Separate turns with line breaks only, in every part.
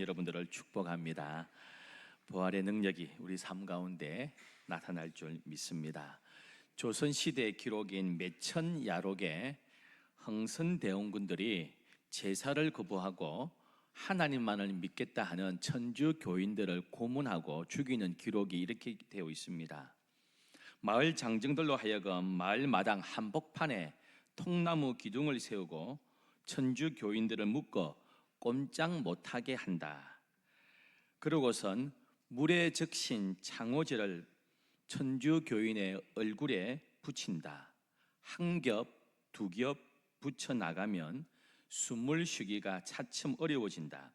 여러분들을 축복합니다. 부활의 능력이 우리 삶 가운데 나타날 줄 믿습니다. 조선시대 기록인 매천야록에 흥선대원군들이 제사를 거부하고 하나님만을 믿겠다 하는 천주 교인들을 고문하고 죽이는 기록이 이렇게 되어 있습니다. 마을 장정들로 하여금 마을마당 한복판에 통나무 기둥을 세우고 천주 교인들을 묶어 꼼짝 못하게 한다. 그러고선 물에 적신 창호지를 천주 교인의 얼굴에 붙인다. 한 겹, 두 겹 붙여 나가면 숨을 쉬기가 차츰 어려워진다.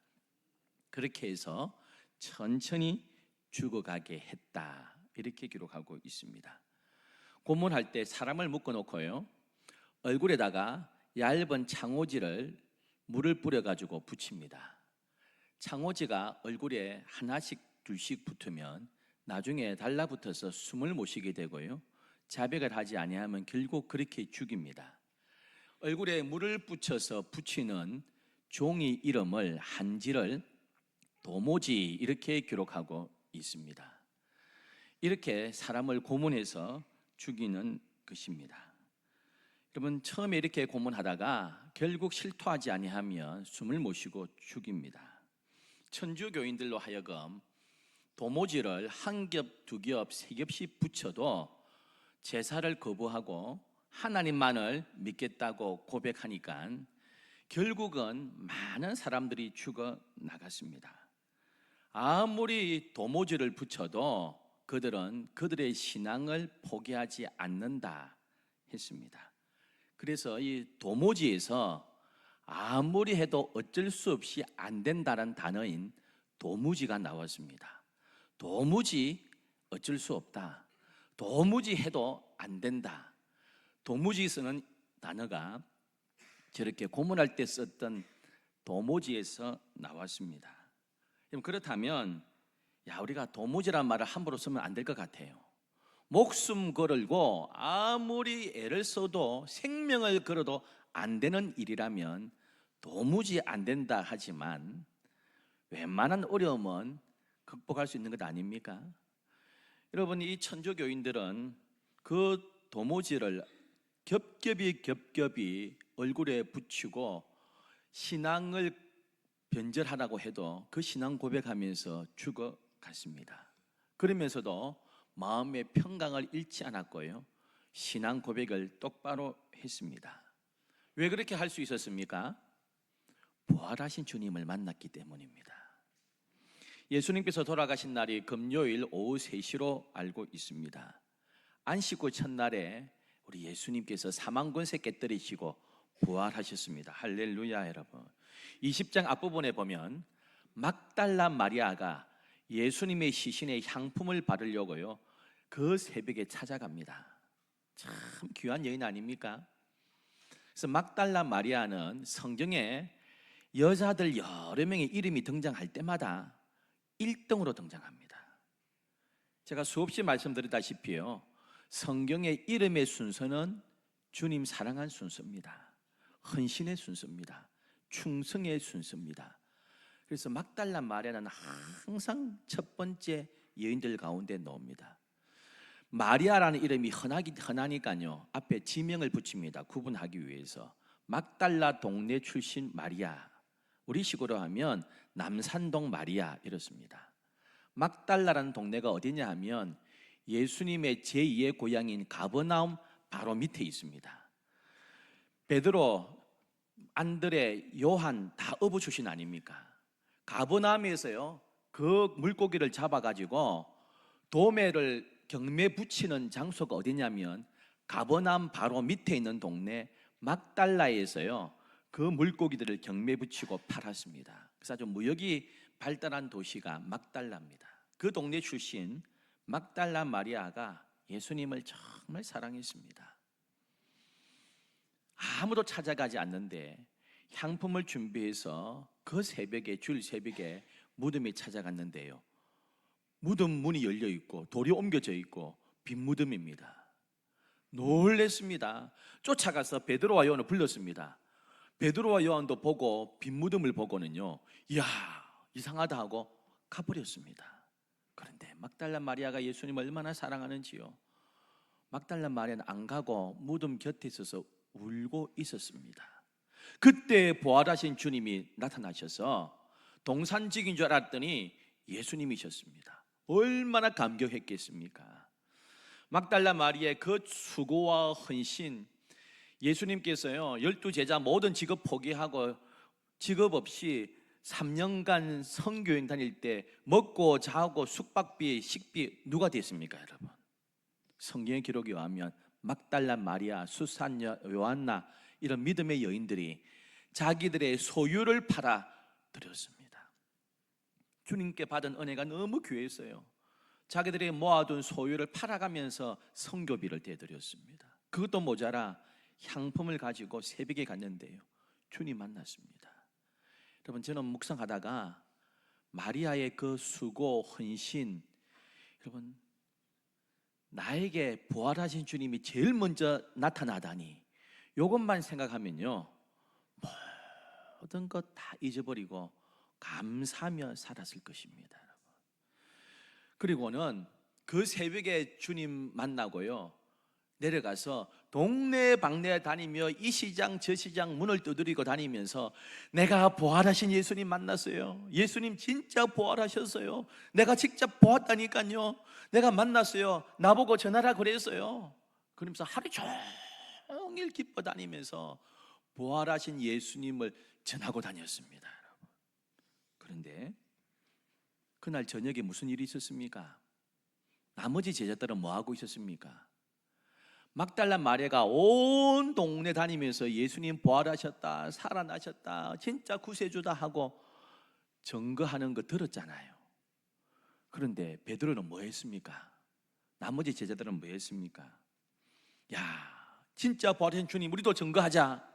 그렇게 해서 천천히 죽어가게 했다. 이렇게 기록하고 있습니다. 고문할 때 사람을 묶어놓고요, 얼굴에다가 얇은 창호지를 물을 뿌려가지고 붙입니다. 창호지가 얼굴에 하나씩 둘씩 붙으면 나중에 달라붙어서 숨을 못 쉬게 되고요, 자백을 하지 아니하면 결국 그렇게 죽입니다. 얼굴에 물을 붙여서 붙이는 종이 이름을 한지를 도모지 이렇게 기록하고 있습니다. 이렇게 사람을 고문해서 죽이는 것입니다. 여러분, 처음에 이렇게 고문하다가 결국 실토하지 아니하면 숨을 못 쉬고 죽입니다. 천주교인들로 하여금 도모지를 한 겹, 두 겹, 세 겹씩 붙여도 제사를 거부하고 하나님만을 믿겠다고 고백하니까 결국은 많은 사람들이 죽어 나갔습니다. 아무리 도모지를 붙여도 그들은 그들의 신앙을 포기하지 않는다 했습니다. 그래서 이 도모지에서 아무리 해도 어쩔 수 없이 안 된다는 단어인 도무지가 나왔습니다. 도무지 어쩔 수 없다. 도무지 해도 안 된다. 도무지 쓰는 단어가 저렇게 고문할 때 썼던 도무지에서 나왔습니다. 그렇다면 우리가 도무지란 말을 함부로 쓰면 안 될 것 같아요. 목숨 걸고 아무리 애를 써도 생명을 걸어도 안 되는 일이라면 도무지 안 된다 하지만 웬만한 어려움은 극복할 수 있는 것 아닙니까? 여러분, 이 천주교인들은 그 도무지를 겹겹이 얼굴에 붙이고 신앙을 변절하라고 해도 그 신앙 고백하면서 죽어갔습니다. 그러면서도 마음의 평강을 잃지 않았고요, 신앙 고백을 똑바로 했습니다. 왜 그렇게 할 수 있었습니까? 부활하신 주님을 만났기 때문입니다. 예수님께서 돌아가신 날이 금요일 오후 3시로 알고 있습니다. 안식 후 첫날에 우리 예수님께서 사망권세 깨뜨리시고 부활하셨습니다. 할렐루야. 여러분, 20장 앞부분에 보면 막달라 마리아가 예수님의 시신에 향품을 바르려고요, 그 새벽에 찾아갑니다. 참 귀한 여인 아닙니까? 그래서 막달라 마리아는 성경에 여자들 여러 명의 이름이 등장할 때마다 1등으로 등장합니다. 제가 수없이 말씀드렸다시피요, 성경의 이름의 순서는 주님 사랑한 순서입니다. 헌신의 순서입니다. 충성의 순서입니다. 그래서 막달라 마리아는 항상 첫 번째 여인들 가운데 나옵니다. 마리아라는 이름이 흔하니까요, 앞에 지명을 붙입니다. 구분하기 위해서. 막달라 동네 출신 마리아, 우리 식으로 하면 남산동 마리아 이렇습니다. 막달라라는 동네가 어디냐 하면 예수님의 제2의 고향인 가버나움 바로 밑에 있습니다. 베드로, 안드레, 요한 다 어부 출신 아닙니까? 가버나움에서요, 그 물고기를 잡아가지고 도매를 경매 붙이는 장소가 어디냐면 가버나움 바로 밑에 있는 동네 막달라에서요, 그 물고기들을 경매 붙이고 팔았습니다. 그래서 아주 무역이 발달한 도시가 막달라입니다. 그 동네 출신 막달라 마리아가 예수님을 정말 사랑했습니다. 아무도 찾아가지 않는데 향품을 준비해서 그 새벽에, 줄 새벽에 무덤에 찾아갔는데요, 무덤 문이 열려 있고 돌이 옮겨져 있고 빈 무덤입니다. 놀랬습니다. 쫓아가서 베드로와 요한을 불렀습니다. 베드로와 요한도 보고 빈 무덤을 보고는요, 이야, 이상하다 하고 가버렸습니다. 그런데 막달라 마리아가 예수님을 얼마나 사랑하는지요. 막달라 마리아는 안 가고 무덤 곁에 있어서 울고 있었습니다. 그때 부활하신 주님이 나타나셔서 동산직인 줄 알았더니 예수님이셨습니다. 얼마나 감격했겠습니까? 막달라 마리아의 그 수고와 헌신, 예수님께서요 12제자 모든 직업 포기하고 직업 없이 3년간 선교행 다닐 때 먹고 자고 숙박비, 식비 누가 됐습니까, 여러분? 성경의 기록에 의하면 막달라 마리아, 수산녀 요한나 이런 믿음의 여인들이 자기들의 소유를 팔아 드렸습니다. 주님께 받은 은혜가 너무 귀했어요. 자기들이 모아둔 소유를 팔아가면서 선교비를 대드렸습니다. 그것도 모자라 향품을 가지고 새벽에 갔는데요 주님 만났습니다. 여러분, 저는 묵상하다가 마리아의 그 수고, 헌신, 여러분 나에게 부활하신 주님이 제일 먼저 나타나다니, 이것만 생각하면요 모든 것 다 잊어버리고 감사하며 살았을 것입니다. 그리고는 그 새벽에 주님 만나고요 내려가서 동네 방네 다니며 이 시장 저 시장 문을 두드리고 다니면서 내가 부활하신 예수님 만났어요. 예수님 진짜 부활하셨어요. 내가 직접 보았다니까요. 내가 만났어요. 나보고 전하라 그랬어요. 그러면서 하루 종일 기뻐 다니면서 부활하신 예수님을 전하고 다녔습니다. 그런데 그날 저녁에 무슨 일이 있었습니까? 나머지 제자들은 뭐 하고 있었습니까? 막달라 마리아가 온 동네 다니면서 예수님 부활하셨다, 살아나셨다, 진짜 구세주다 하고 증거하는 거 들었잖아요. 그런데 베드로는 뭐 했습니까? 나머지 제자들은 뭐 했습니까? 야, 진짜 부활하신 주님 우리도 증거하자,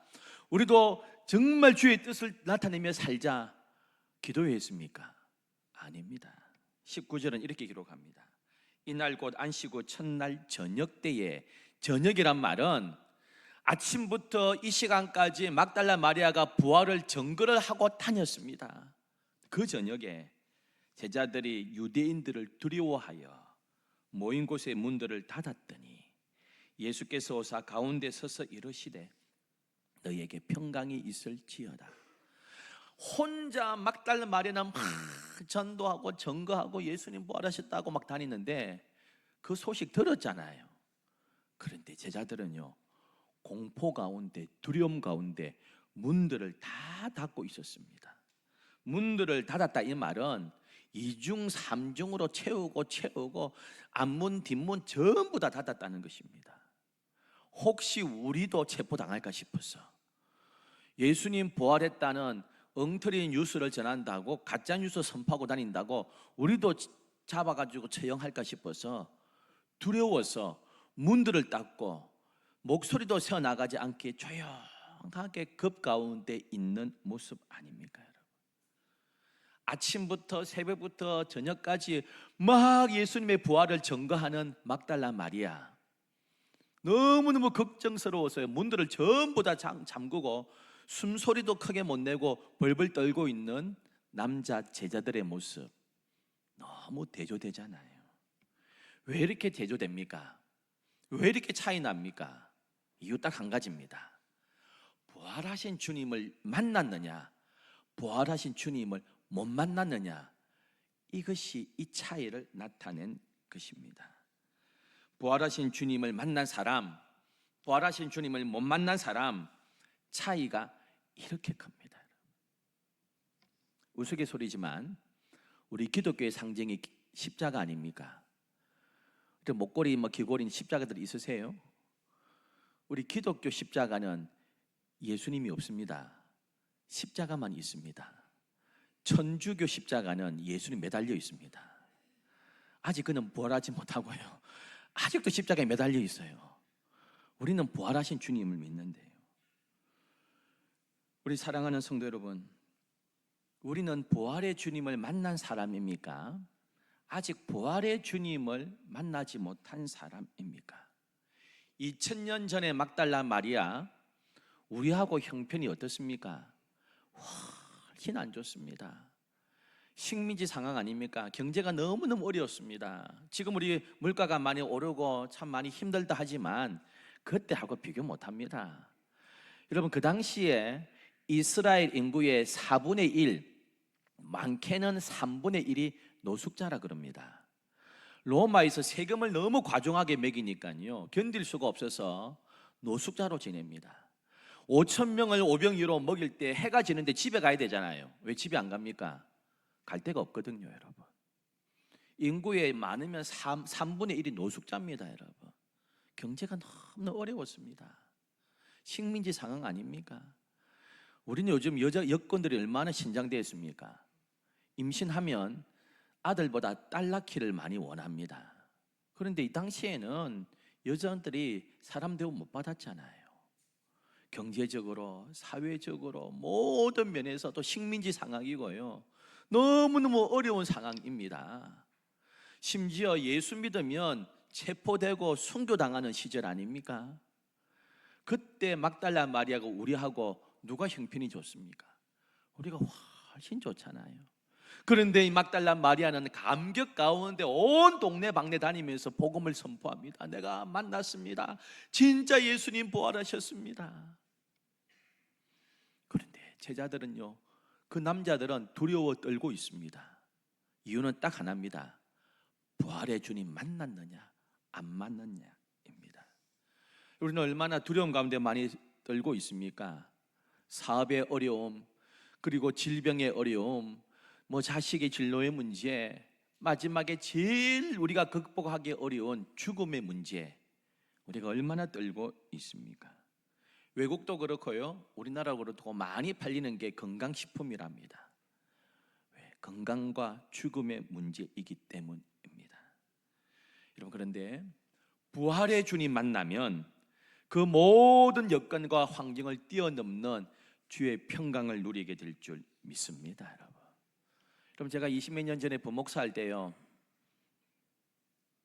우리도 정말 주의 뜻을 나타내며 살자 기도했습니까? 아닙니다. 19절은 이렇게 기록합니다. 이날 곧 안식 후 첫날 저녁 때에, 저녁이란 말은 아침부터 이 시간까지 막달라 마리아가 부활을 증거를 하고 다녔습니다. 그 저녁에 제자들이 유대인들을 두려워하여 모인 곳의 문들을 닫았더니 예수께서 오사 가운데 서서 이르시되 너희에게 평강이 있을지어다. 혼자 막달라 마리아는 막 전도하고 증거하고 예수님 부활하셨다고 막 다니는데 그 소식 들었잖아요. 그런데 제자들은요 공포 가운데, 두려움 가운데 문들을 다 닫고 있었습니다. 문들을 닫았다 이 말은 2중 3중으로 채우고 앞문 뒷문 전부 다 닫았다는 것입니다. 혹시 우리도 체포당할까 싶어서 예수님 부활했다는 엉터리 뉴스를 전한다고, 가짜 뉴스 선포하고 다닌다고 우리도 잡아가지고 처형할까 싶어서 두려워서 문들을 닫고 목소리도 새어나가지 않게 조용하게 급 가운데 있는 모습 아닙니까, 여러분? 아침부터 새벽부터 저녁까지 막 예수님의 부활을 증거하는 막달라 마리아, 너무너무 걱정스러워서요 문들을 전부 다 잠그고 숨소리도 크게 못 내고 벌벌 떨고 있는 남자 제자들의 모습 너무 대조되잖아요. 왜 이렇게 대조됩니까? 왜 이렇게 차이 납니까? 이유 딱 한 가지입니다. 부활하신 주님을 만났느냐, 부활하신 주님을 못 만났느냐, 이것이 이 차이를 나타낸 것입니다. 부활하신 주님을 만난 사람, 부활하신 주님을 못 만난 사람 차이가 이렇게 큽니다. 우스갯소리지만 우리 기독교의 상징이 십자가 아닙니까? 목걸이 귀걸이 십자가들이 있으세요? 우리 기독교 십자가는 예수님이 없습니다. 십자가만 있습니다. 천주교 십자가는 예수님 매달려 있습니다. 아직 그는 부활하지 못하고요 아직도 십자가에 매달려 있어요. 우리는 부활하신 주님을 믿는데요. 우리 사랑하는 성도 여러분, 우리는 부활의 주님을 만난 사람입니까? 아직 부활의 주님을 만나지 못한 사람입니까? 2000년 전에 막달라 마리아, 우리하고 형편이 어떻습니까? 훨씬 안 좋습니다. 식민지 상황 아닙니까? 경제가 너무너무 어려웠습니다. 지금 우리 물가가 많이 오르고 참 많이 힘들다 하지만 그때하고 비교 못합니다. 여러분, 그 당시에 이스라엘 인구의 4분의 1, 많게는 3분의 1이 노숙자라 그럽니다. 로마에서 세금을 너무 과중하게 매기니까요, 견딜 수가 없어서 노숙자로 지냅니다. 5천 명을 오병이로 먹일 때 해가 지는데 집에 가야 되잖아요. 왜 집에 안 갑니까? 갈 데가 없거든요, 여러분. 인구에 많으면 3분의 1이 노숙자입니다, 여러분. 경제가 너무 어려웠습니다. 식민지 상황 아닙니까? 우리는 요즘 여건들이 얼마나 신장되어 있습니까? 임신하면 아들보다 딸 낳기를 많이 원합니다. 그런데 이 당시에는 여자들이 사람 대우 못 받았잖아요. 경제적으로, 사회적으로 모든 면에서 또 식민지 상황이고요, 너무너무 어려운 상황입니다. 심지어 예수 믿으면 체포되고 순교당하는 시절 아닙니까? 그때 막달라 마리아가 우리하고 누가 형편이 좋습니까? 우리가 훨씬 좋잖아요. 그런데 이 막달라 마리아는 감격 가운데 온 동네 방네 다니면서 복음을 선포합니다. 내가 만났습니다. 진짜 예수님 부활하셨습니다. 그런데 제자들은요, 그 남자들은 두려워 떨고 있습니다. 이유는 딱 하나입니다. 부활의 주님 만났느냐 안 만났냐입니다. 우리는 얼마나 두려움 가운데 많이 떨고 있습니까? 사업의 어려움, 그리고 질병의 어려움, 자식의 진로의 문제, 마지막에 제일 우리가 극복하기 어려운 죽음의 문제, 우리가 얼마나 떨고 있습니까? 외국도 그렇고요, 우리나라도 그렇고 많이 팔리는 게 건강식품이랍니다. 왜? 건강과 죽음의 문제이기 때문입니다. 여러분, 그런데 부활의 주님 만나면 그 모든 여건과 환경을 뛰어넘는 주의 평강을 누리게 될 줄 믿습니다, 여러분. 그럼 제가 20몇 년 전에 부목사 할 때요,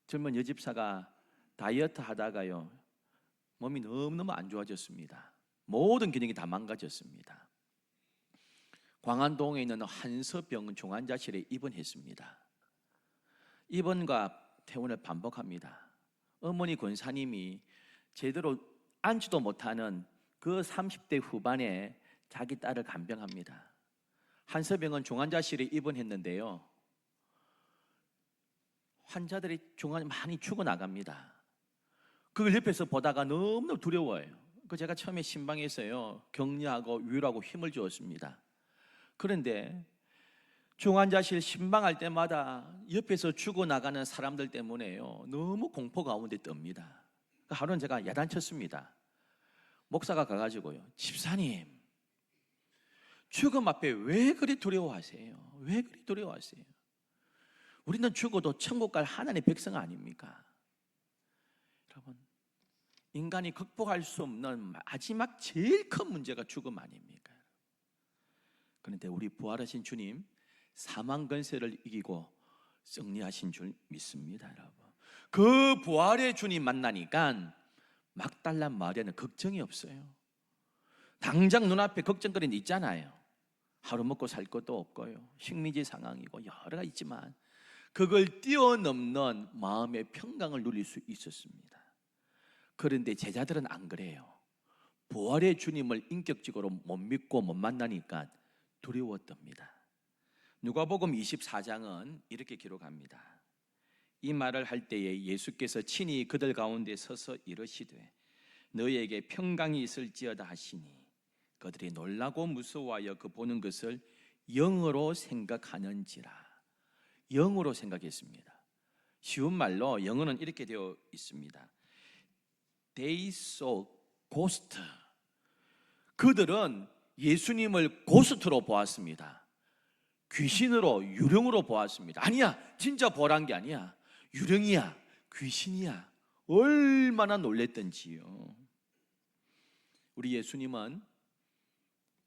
젊은 여집사가 다이어트 하다가요, 몸이 너무너무 안 좋아졌습니다. 모든 기능이 다 망가졌습니다. 광안동에 있는 한서병 중환자실에 입원했습니다. 입원과 퇴원을 반복합니다. 어머니 권사님이 제대로 앉지도 못하는 그 30대 후반에 자기 딸을 간병합니다. 한서병은 중환자실에 입원했는데요, 환자들이 많이 죽어나갑니다. 그걸 옆에서 보다가 너무 두려워요. 제가 처음에 신방에서요, 격려하고 위로하고 힘을 주었습니다. 그런데 중환자실 신방할 때마다 옆에서 죽어나가는 사람들 때문에요, 너무 공포 가운데 뜹니다. 하루는 제가 야단쳤습니다. 목사가 가가지고요, 집사님, 죽음 앞에 왜 그리 두려워하세요? 왜 그리 두려워하세요? 우리는 죽어도 천국 갈 하나님의 백성 아닙니까? 여러분, 인간이 극복할 수 없는 마지막 제일 큰 문제가 죽음 아닙니까? 그런데 우리 부활하신 주님, 사망 권세를 이기고 승리하신 줄 믿습니다, 여러분. 그 부활의 주님 만나니까 막달라 마리아는 걱정이 없어요. 당장 눈앞에 걱정거리는 있잖아요. 하루 먹고 살 것도 없고요, 식민지 상황이고 여러 가지 있지만 그걸 뛰어넘는 마음의 평강을 누릴 수 있었습니다. 그런데 제자들은 안 그래요. 부활의 주님을 인격적으로 못 믿고 못 만나니까 두려웠답니다. 누가복음 24장은 이렇게 기록합니다. 이 말을 할 때에 예수께서 친히 그들 가운데 서서 이르시되 너희에게 평강이 있을지어다 하시니 그들이 놀라고 무서워하여 그 보는 것을 영으로 생각하는지라. 영으로 생각했습니다. 쉬운 말로 영어는 이렇게 되어 있습니다. They saw ghost. 그들은 예수님을 고스트로 보았습니다. 귀신으로, 유령으로 보았습니다. 아니야, 진짜 부활한 게 아니야, 유령이야, 귀신이야. 얼마나 놀랬던지요. 우리 예수님은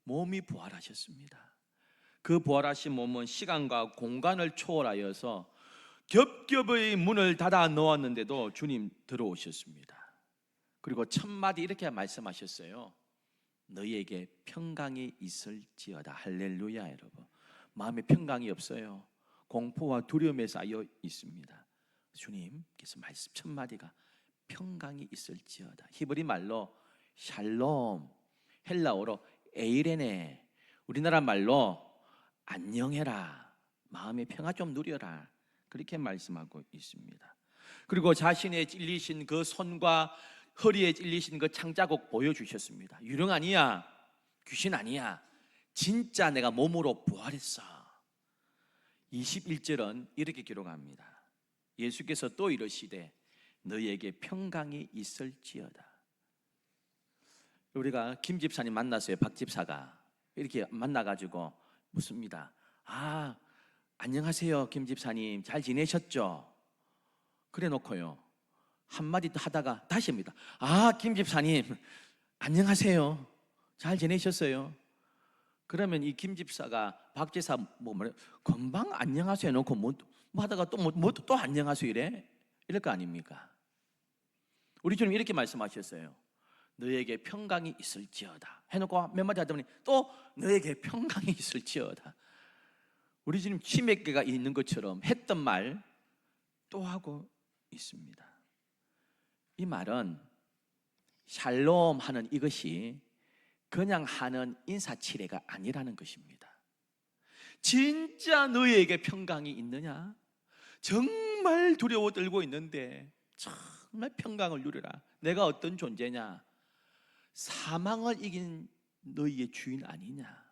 몸이 부활하셨습니다. 그 부활하신 몸은 시간과 공간을 초월하여서 겹겹의 문을 닫아 놓았는데도 주님 들어오셨습니다. 그리고 첫 마디 이렇게 말씀하셨어요. 너희에게 평강이 있을지어다. 할렐루야, 여러분. 마음에 평강이 없어요. 공포와 두려움에 쌓여 있습니다. 주님께서 말씀 첫 마디가 평강이 있을지어다. 히브리 말로 샬롬, 헬라어로 에이레네, 우리나라 말로 안녕해라, 마음의 평화 좀 누려라, 그렇게 말씀하고 있습니다. 그리고 자신의 찔리신 그 손과 허리에 찔리신 그 창자국 보여주셨습니다. 유령 아니야, 귀신 아니야, 진짜 내가 몸으로 부활했어. 21절은 이렇게 기록합니다. 예수께서 또 이러시되 너희에게 평강이 있을지어다. 우리가 김 집사님 만났어요. 박 집사가 이렇게 만나가지고 묻습니다. 안녕하세요 김 집사님, 잘 지내셨죠? 그래 놓고요, 한마디 하다가 다시 합니다. 김 집사님 안녕하세요, 잘 지내셨어요? 그러면 이 김 집사가 박 집사 금방 안녕하세요 해놓고 뭐 하다가 또 안녕하세요 이럴 거 아닙니까? 우리 주님 이렇게 말씀하셨어요. 너에게 평강이 있을지어다 해놓고 몇 마디 하다 보니 또 너에게 평강이 있을지어다. 우리 주님 치맥계가 있는 것처럼 했던 말 또 하고 있습니다. 이 말은 샬롬 하는 이것이 그냥 하는 인사치레가 아니라는 것입니다. 진짜 너희에게 평강이 있느냐? 정말 두려워 떨고 있는데 정말 평강을 누려라. 내가 어떤 존재냐? 사망을 이긴 너희의 주인 아니냐?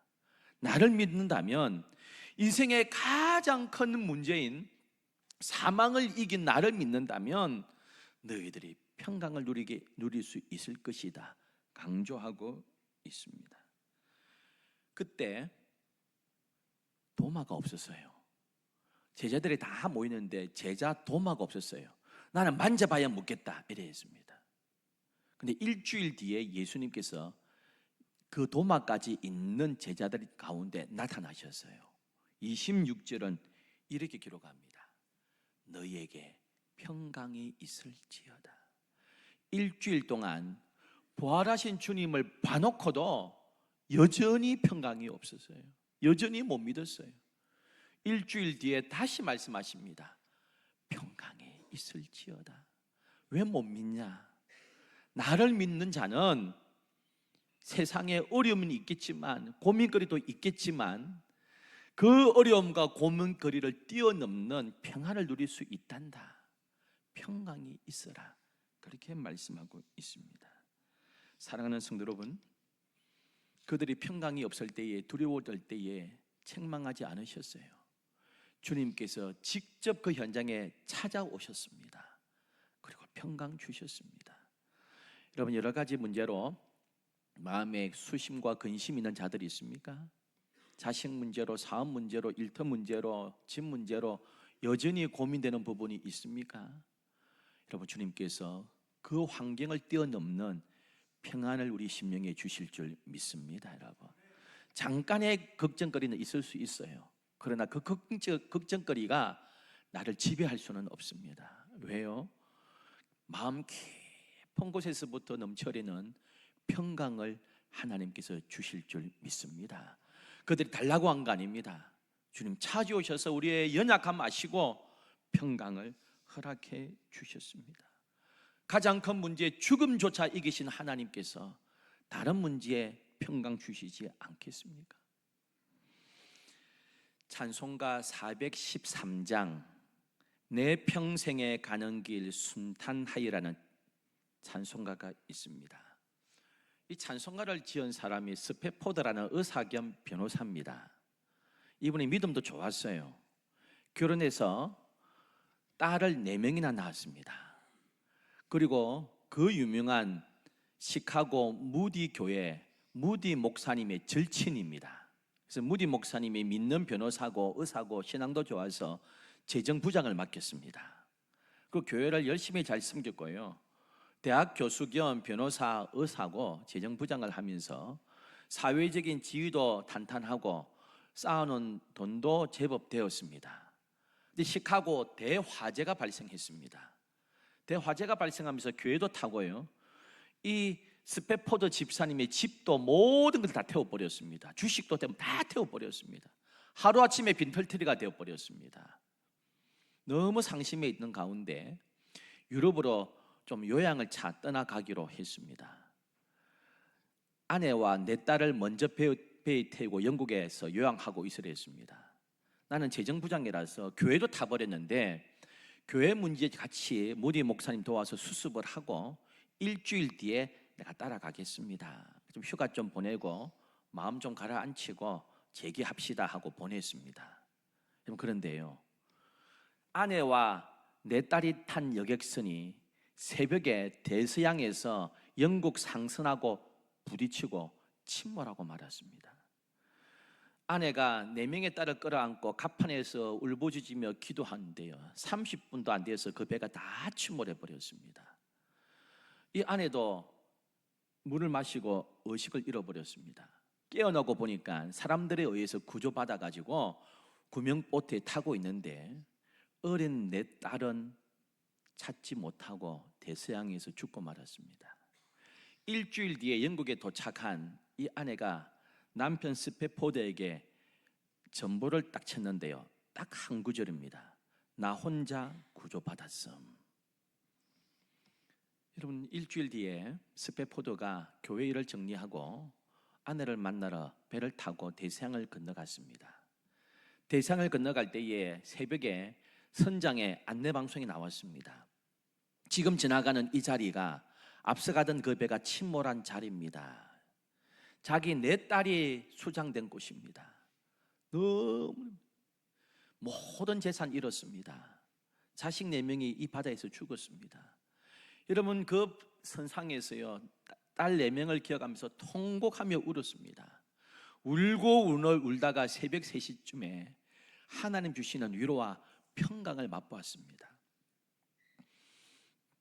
나를 믿는다면 인생의 가장 큰 문제인 사망을 이긴 나를 믿는다면 너희들이 평강을 누릴 수 있을 것이다 강조하고 있습니다. 그때 도마가 없었어요. 제자들이 다 모이는데 제자 도마가 없었어요. 나는 만져봐야 묻겠다 이래 했습니다. 근데 일주일 뒤에 예수님께서 그 도마까지 있는 제자들 가운데 나타나셨어요. 26절은 이렇게 기록합니다. 너희에게 평강이 있을지어다. 일주일 동안 부활하신 주님을 봐놓고도 여전히 평강이 없었어요. 여전히 못 믿었어요. 일주일 뒤에 다시 말씀하십니다. 평강이 있을지어다. 왜 못 믿냐? 나를 믿는 자는 세상에 어려움은 있겠지만, 고민거리도 있겠지만 그 어려움과 고민거리를 뛰어넘는 평안을 누릴 수 있단다. 평강이 있어라. 그렇게 말씀하고 있습니다. 사랑하는 성도 여러분, 그들이 평강이 없을 때에, 두려워할 때에 책망하지 않으셨어요. 주님께서 직접 그 현장에 찾아오셨습니다. 그리고 평강 주셨습니다. 여러분, 여러 가지 문제로 마음에 수심과 근심 있는 자들이 있습니까? 자식 문제로, 사업 문제로, 일터 문제로, 집 문제로 여전히 고민되는 부분이 있습니까? 여러분, 주님께서 그 환경을 뛰어넘는 평안을 우리 심령에 주실 줄 믿습니다. 여러분, 잠깐의 걱정거리는 있을 수 있어요. 그러나 그 걱정거리가 나를 지배할 수는 없습니다. 왜요? 마음 깊은 곳에서부터 넘쳐흐르는 평강을 하나님께서 주실 줄 믿습니다. 그들이 달라고 한 거 아닙니다. 주님 찾아오셔서 우리의 연약함 아시고 평강을 허락해 주셨습니다. 가장 큰 문제 죽음조차 이기신 하나님께서 다른 문제에 평강 주시지 않겠습니까? 찬송가 413장 내 평생에 가는 길 순탄하여라는 찬송가가 있습니다. 이 찬송가를 지은 사람이 스페포드라는 의사 겸 변호사입니다. 이분이 믿음도 좋았어요. 결혼해서 딸을 4명이나 낳았습니다. 그리고 그 유명한 시카고 무디 교회 무디 목사님의 절친입니다. 그래서 무디 목사님이 믿는 변호사고 의사고 신앙도 좋아서 재정부장을 맡겼습니다. 그 교회를 열심히 잘 섬겼고요, 대학 교수 겸 변호사, 의사고 재정부장을 하면서 사회적인 지위도 탄탄하고 쌓아놓은 돈도 제법 되었습니다. 근데 시카고 대화재가 발생했습니다. 대화재가 발생하면서 교회도 타고요, 이 스페포드 집사님의 집도 모든 걸 다 태워버렸습니다. 주식도 다 태워버렸습니다. 하루아침에 빈털터리가 되어버렸습니다. 너무 상심해 있는 가운데 유럽으로 좀 요양을 차 떠나가기로 했습니다. 아내와 내 딸을 먼저 배에 태우고 영국에서 요양하고 있으려 했습니다. 나는 재정부장이라서 교회도 타버렸는데 교회 문제 같이 무디 목사님 도와서 수습을 하고 일주일 뒤에 내가 따라가겠습니다. 좀 휴가 좀 보내고 마음 좀 가라앉히고 재기합시다 하고 보냈습니다. 그런데요, 아내와 내 딸이 탄 여객선이 새벽에 대서양에서 영국 상선하고 부딪히고 침몰하고 말았습니다. 아내가 4명의 딸을 끌어안고 갑판에서 울부짖으며 기도하는데요, 30분도 안 돼서 그 배가 다 침몰해 버렸습니다. 이 아내도 물을 마시고 의식을 잃어버렸습니다. 깨어나고 보니까 사람들에 의해서 구조받아가지고 구명보트에 타고 있는데 어린 내 딸은 찾지 못하고 대서양에서 죽고 말았습니다. 일주일 뒤에 영국에 도착한 이 아내가 남편 스페포드에게 전보를 딱 쳤는데요, 딱 한 구절입니다. 나 혼자 구조받았음. 여러분, 일주일 뒤에 스페포드가 교회 일을 정리하고 아내를 만나러 배를 타고 대서양을 건너갔습니다. 대서양을 건너갈 때에 새벽에 선장의 안내방송이 나왔습니다. 지금 지나가는 이 자리가 앞서가던 그 배가 침몰한 자리입니다. 자기 4딸이 수장된 곳입니다. 너무 모든 재산 잃었습니다. 자식 4명이 이 바다에서 죽었습니다. 여러분, 그 선상에서요, 딸 4명을 기억하면서 통곡하며 울었습니다. 울고 울다가 새벽 3시쯤에 하나님 주시는 위로와 평강을 맛보았습니다.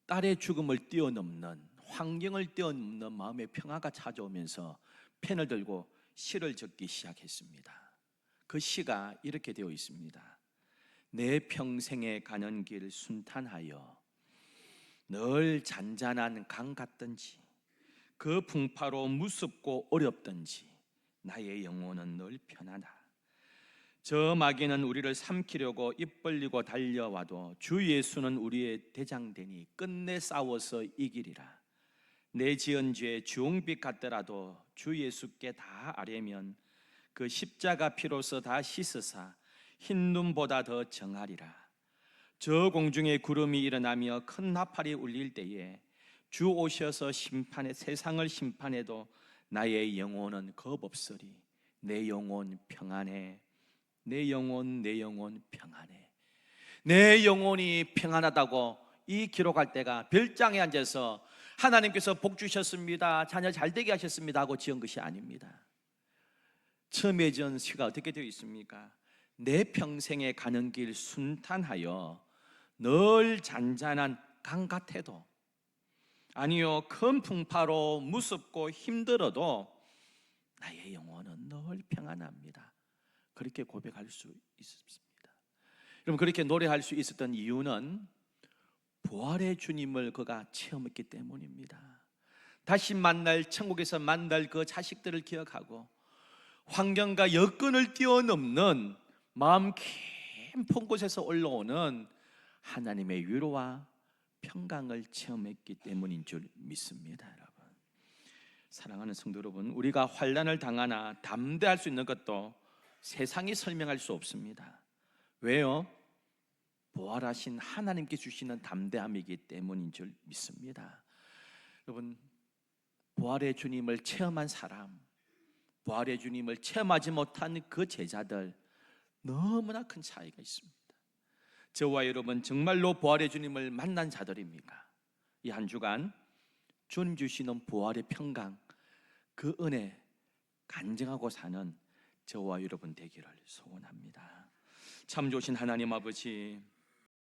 딸의 죽음을 뛰어넘는, 환경을 뛰어넘는 마음의 평화가 찾아오면서 펜을 들고 시를 적기 시작했습니다. 그 시가 이렇게 되어 있습니다. 내 평생에 가는 길 순탄하여 늘 잔잔한 강 같든지 그 풍파로 무섭고 어렵든지 나의 영혼은 늘 편하다. 저 마귀는 우리를 삼키려고 입 벌리고 달려와도 주 예수는 우리의 대장되니 끝내 싸워서 이기리라. 내 지은 죄 주홍빛 같더라도 주 예수께 다 아뢰면 그 십자가 피로서 다 씻으사 흰 눈보다 더 정하리라. 저 공중에 구름이 일어나며 큰 나팔이 울릴 때에 주 오셔서 세상을 심판해도 나의 영혼은 겁없으리. 내 영혼 평안해. 내 영혼 평안해. 내 영혼이 평안하다고 이 기록할 때가 별장에 앉아서 하나님께서 복 주셨습니다, 자녀 잘 되게 하셨습니다 하고 지은 것이 아닙니다. 처음에 지은 시가 어떻게 되어 있습니까? 내 평생에 가는 길 순탄하여 늘 잔잔한 강 같아도, 아니요, 큰 풍파로 무섭고 힘들어도 나의 영혼은 늘 평안합니다. 그렇게 고백할 수 있었습니다. 여러분, 그렇게 노래할 수 있었던 이유는 부활의 주님을 그가 체험했기 때문입니다. 다시 만날, 천국에서 만날 그 자식들을 기억하고 환경과 여건을 뛰어넘는 마음 깊은 곳에서 올라오는 하나님의 위로와 평강을 체험했기 때문인 줄 믿습니다. 여러분, 사랑하는 성도 여러분, 우리가 환난을 당하나 담대할 수 있는 것도 세상이 설명할 수 없습니다. 왜요? 부활하신 하나님께 주시는 담대함이기 때문인 줄 믿습니다. 여러분, 부활의 주님을 체험한 사람, 부활의 주님을 체험하지 못한 그 제자들, 너무나 큰 차이가 있습니다. 저와 여러분 정말로 부활의 주님을 만난 자들입니까? 이 한 주간 주님 주시는 부활의 평강, 그 은혜 간증하고 사는 저와 여러분 되기를 소원합니다. 참 좋으신 하나님 아버지,